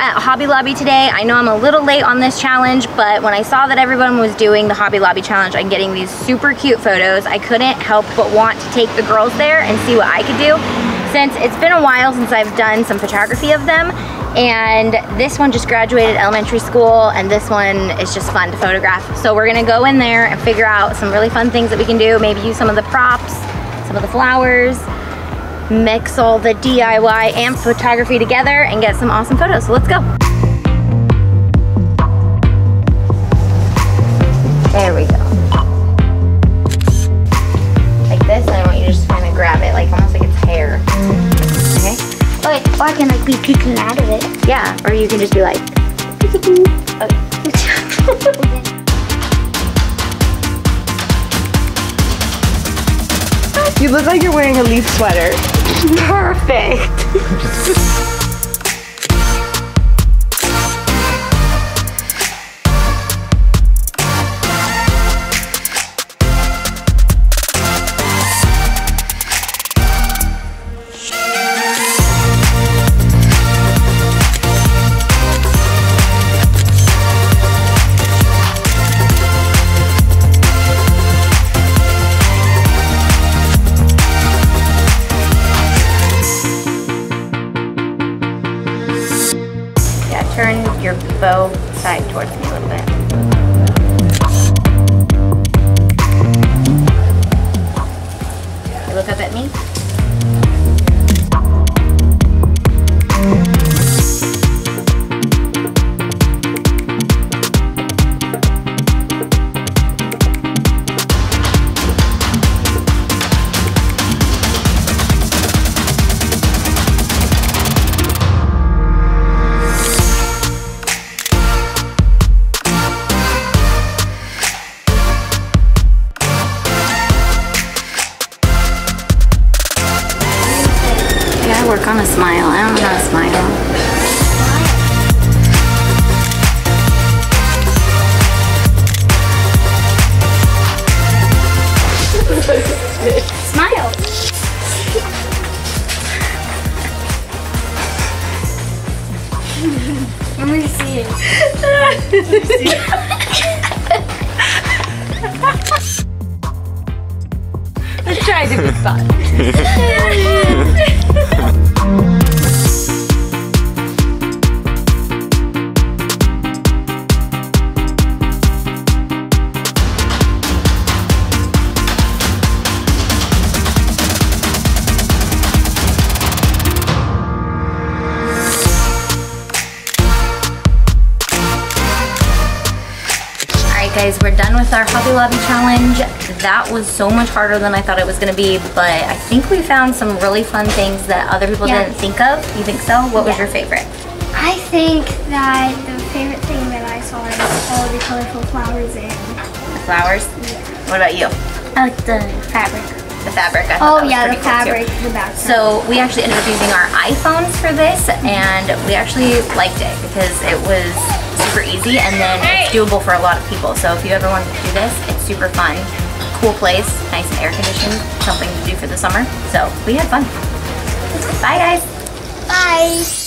at Hobby Lobby today. I know I'm a little late on this challenge, but when I saw that everyone was doing the Hobby Lobby challenge and getting these super cute photos, I couldn't help but want to take the girls there and see what I could do, since it's been a while since I've done some photography of them. And this one just graduated elementary school, and this one is just fun to photograph. So we're gonna go in there and figure out some really fun things that we can do. Maybe use some of the props, some of the flowers, mix all the DIY and photography together and get some awesome photos. So let's go. There we go. Like this, and I want you to just kind of grab it, like almost like it's hair. Okay? Or I can like be peeking out of it. Yeah, or you can just be like, okay. You look like you're wearing a leaf sweater. Perfect. Turn your bow side towards me a little bit. You look up at me. Work on a smile. I don't know how to smile. Smile. Let me see it. Let's try a different spot. Guys, we're done with our Hobby Lobby challenge. That was so much harder than I thought it was going to be, but I think we found some really fun things that other people didn't think of. You think so? What was your favorite? I think that the favorite thing that I saw is all the colorful flowers in. The flowers? Yeah. What about you? I like the fabric. The fabric, I thought that was pretty the fabric, cool too. the background. So we actually ended up using our iPhones for this, and we actually liked it because it was super easy, and then it's doable for a lot of people. So if you ever wanted to do this, it's super fun. Cool place, nice and air conditioned, something to do for the summer. So we had fun. Bye guys. Bye.